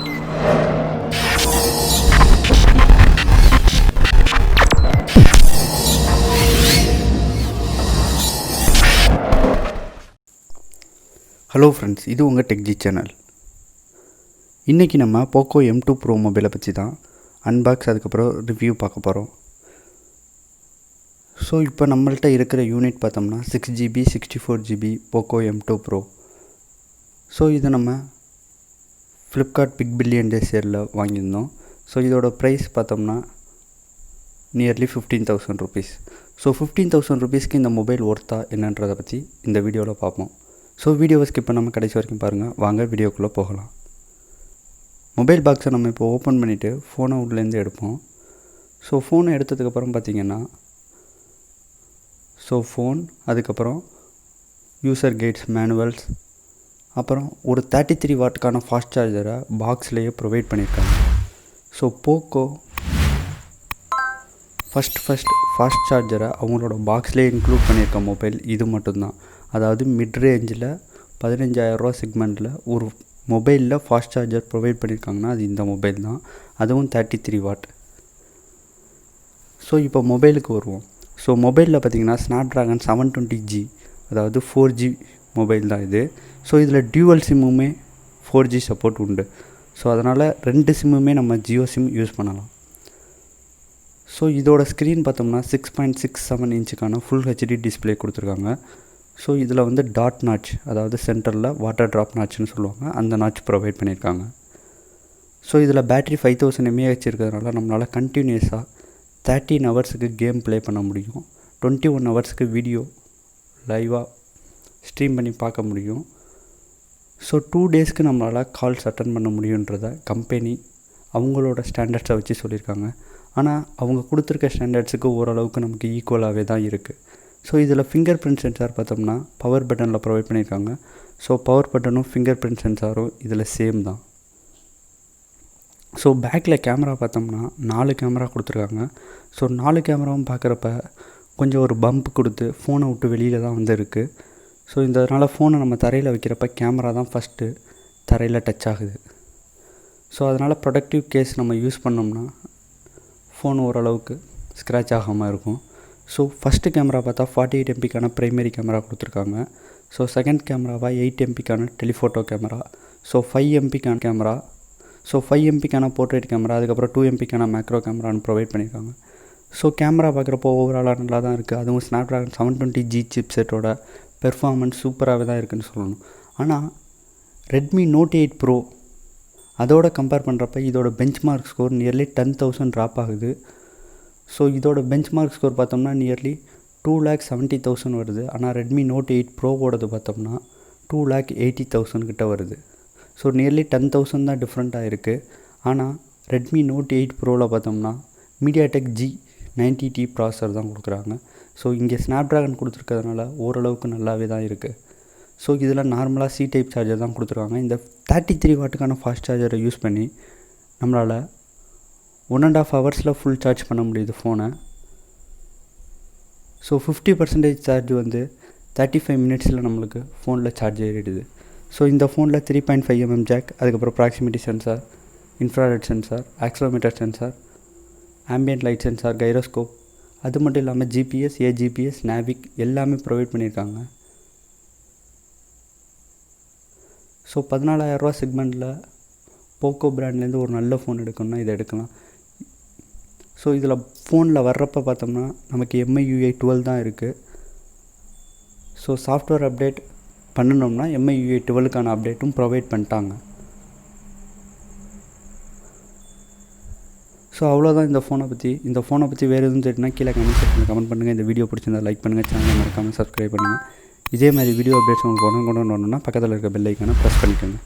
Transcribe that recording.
Hello friends, இது உங்கள் டெக்ஜி channel. இன்றைக்கி நம்ம போக்கோ M2 ப்ரோ மொபைலை பற்றி தான் அன்பாக்ஸ் அதுக்கப்புறம் ரிவ்யூ பார்க்க போகிறோம். ஸோ இப்போ நம்மள்ட்ட இருக்கிற யூனிட் பார்த்தோம்னா 6GB 64GB Poco M2 bro. So இதை நம்ம ஃப்ளிப்கார்ட் பிக் பில்லியன் டே சேலில் வாங்கியிருந்தோம். ஸோ இதோட ப்ரைஸ் பார்த்தோம்னா நியர்லி 15,000 ருபீஸ். ஸோ 15,000 ருபீஸ்க்கு இந்த மொபைல் ஒர்த்தா என்னன்றதை பற்றி இந்த வீடியோவில் பார்ப்போம். ஸோ வீடியோவை ஸ்கிப் பண்ணாமல் கடைசி வரைக்கும் பாருங்கள். வாங்க வீடியோக்குள்ளே போகலாம். மொபைல் பாக்ஸை நம்ம இப்போ ஓப்பன் பண்ணிவிட்டு ஃபோனை உள்ளேருந்து எடுப்போம். ஸோ ஃபோனை எடுத்ததுக்கப்புறம் பார்த்திங்கன்னா ஃபோன், அதுக்கப்புறம் யூசர் கைட்ஸ், மேனுவல்ஸ், அப்புறம் ஒரு 33 வாட்டுக்கான ஃபாஸ்ட் சார்ஜரை பாக்ஸ்லேயே ப்ரொவைட் பண்ணியிருக்காங்க. ஸோ போக்கோ ஃபஸ்ட் ஃபாஸ்ட் சார்ஜரை அவங்களோட பாக்ஸ்லேயே இன்க்ளூட் பண்ணியிருக்க மொபைல் இது மட்டும்தான். அதாவது மிட் ரேஞ்சில் 15,000 ரூபா செக்மெண்ட்டில் ஒரு மொபைலில் ஃபாஸ்ட் சார்ஜர் ப்ரொவைட் பண்ணியிருக்காங்கன்னா அது இந்த மொபைல் தான், அதுவும் 33 வாட். ஸோ இப்போ மொபைலுக்கு வருவோம். ஸோ மொபைலில் பார்த்திங்கன்னா Snapdragon 720G, அதாவது 4G மொபைல் தான் இது. ஸோ இதில் டியூவல் சிம்முமே 4G சப்போர்ட் உண்டு. ஸோ அதனால் 2 சிம்முமே நம்ம ஜியோ சிம் யூஸ் பண்ணலாம். ஸோ இதோட ஸ்க்ரீன் பார்த்தோம்னா 6.67 இன்ச்சுக்கான ஃபுல் ஹெச்டி டிஸ்பிளே கொடுத்துருக்காங்க. ஸோ இதில் வந்து டாட் நாட்ச், அதாவது சென்டரில் வாட்டர் ட்ராப் நாட்ச்னு சொல்லுவாங்க, அந்த நாட்ச் ப்ரொவைட் பண்ணியிருக்காங்க. ஸோ இதில் பேட்ரி 5000 mAh இருக்கிறதுனால நம்மளால் கண்டினியூஸாக 13 ஹவர்ஸுக்கு கேம் ப்ளே பண்ண முடியும். 21 ஹவர்ஸுக்கு வீடியோ லைவாக ஸ்ட்ரீம் பண்ணி பார்க்க முடியும். ஸோ 2 டேஸ்க்கு நம்மளால் கால்ஸ் அட்டன் பண்ண முடியுன்றதை கம்பெனி அவங்களோட ஸ்டாண்டர்ட்ஸை வச்சு சொல்லியிருக்காங்க. ஆனால் அவங்க கொடுத்துருக்க ஸ்டாண்டர்ட்ஸுக்கு ஓரளவுக்கு நமக்கு ஈக்குவலாகவே தான் இருக்குது. ஸோ இதில் ஃபிங்கர் பிரிண்ட் சென்சார் பார்த்தோம்னா பவர் பட்டனில் ப்ரொவைட் பண்ணியிருக்காங்க. ஸோ பவர் பட்டனும் ஃபிங்கர் பிரிண்ட் சென்சாரும் இதில் சேம் தான். ஸோ பேக்கில் கேமரா பார்த்தோம்னா 4 கேமரா கொடுத்துருக்காங்க. ஸோ 4 கேமராவும் பார்க்குறப்ப கொஞ்சம் ஒரு பம்ப் கொடுத்து ஃபோனை விட்டு வெளியில் தான் வந்து இருக்குது. ஸோ இதனால் ஃபோனை நம்ம தரையில் வைக்கிறப்ப கேமரா தான் ஃபஸ்ட்டு தரையில் டச் ஆகுது. ஸோ அதனால் ப்ரொடக்டிவ் கேஸ் நம்ம யூஸ் பண்ணோம்னா ஃபோன் ஓரளவுக்கு ஸ்க்ராட்ச் ஆகாமல் இருக்கும். ஸோ ஃபஸ்ட்டு கேமரா பார்த்தா 48 MPக்கான ப்ரைமரி கேமரா கொடுத்துருக்காங்க. ஸோ செகண்ட் கேமராவாக 8 MPக்கான டெலிஃபோட்டோ கேமரா, ஸோ 5 MPக்கான கேமரா, ஸோ 5 MPக்கான போர்ட்ரேட் கேமரா, அதுக்கப்புறம் 2 MPக்கான மேக்ரோ கேமரான்னு ப்ரொவைட் பண்ணியிருக்காங்க. ஸோ கேமரா பார்க்குறப்போ ஓவராலாக நல்லா தான் இருக்குது. அதுவும் Snapdragon 720G சிப் செட்டோட பெர்ஃபார்மன்ஸ் சூப்பராகவே தான் இருக்குதுன்னு சொல்லணும். ஆனால் ரெட்மி Note 8 Pro அதோட கம்பேர் பண்ணுறப்ப இதோட பெஞ்ச்மார்க் ஸ்கோர் நியர்லி 10,000 ட்ராப் ஆகுது. ஸோ இதோட பெஞ்ச்மார்க் ஸ்கோர் பார்த்தோம்னா நியர்லி 2,70,000 வருது. ஆனால் ரெட்மி Note 8 ப்ரோவோடது பார்த்தோம்னா 2,80,000 கிட்ட வருது. ஸோ நியர்லி 10,000 தான் டிஃப்ரெண்ட்டாக இருக்குது. ஆனால் ரெட்மி Note 8 ப்ரோவில் பார்த்தோம்னா MediaTek G90T ப்ராசஸர் தான் கொடுக்குறாங்க. ஸோ இங்கே Snapdragon கொடுத்துருக்கிறதுனால ஓரளவுக்கு நல்லாவே தான் இருக்குது. ஸோ இதில் நார்மலாக C டைப் சார்ஜர் தான் கொடுத்துருக்காங்க. இந்த 33 வாட்டுக்கான ஃபாஸ்ட் சார்ஜரை யூஸ் பண்ணி நம்மளால் 1.5 ஹவர்ஸில் ஃபுல் சார்ஜ் பண்ண முடியுது ஃபோனை. ஸோ 50% சார்ஜ் வந்து 35 மினிட்ஸில் நம்மளுக்கு ஃபோனில் சார்ஜ் ஏறிடுது. ஸோ இந்த ஃபோனில் 3.5mm ஜாக், அதுக்கப்புறம் proximity sensor, infrared sensor, accelerometer sensor, ambient light sensor, gyroscope, அது மட்டும் இல்லாமல் GPS, AGPS, நாவிக் எல்லாமே ப்ரொவைட் பண்ணியிருக்காங்க. ஸோ 14,000 ரூபா செக்மெண்ட்டில் போக்கோ பிராண்ட்லேருந்து ஒரு நல்ல ஃபோன் எடுக்கணும்னா இதை எடுக்கலாம். ஸோ இதில் ஃபோனில் வர்றப்போ பார்த்தோம்னா நமக்கு MIUI 12 தான் இருக்குது. ஸோ சாஃப்ட்வேர் அப்டேட் பண்ணணும்னா MIUI 12க்கான அப்டேட்டும் ப்ரொவைட் பண்ணிட்டாங்க. ஸோ அவ்வளோதான் இந்த ஃபோனை பற்றி வேறு எதுவும் தெரியுன்னா கீழே கமெண்ட் செக்ஷனில் கமெண்ட் பண்ணுங்கள். இந்த வீடியோ பிடிச்சிருந்தா லைக் பண்ணுங்கள், சேனலை மறக்காமல் சப்ஸ்கிரைப் பண்ணுங்கள். இதே மாதிரி வீடியோ அப்டேட்ஸ் உங்களுக்கு கொண்டு வரணும்னா பக்கத்தில் இருக்க பெல் ஐக்கானை ப்ரெஸ் பண்ணிக்கோங்க.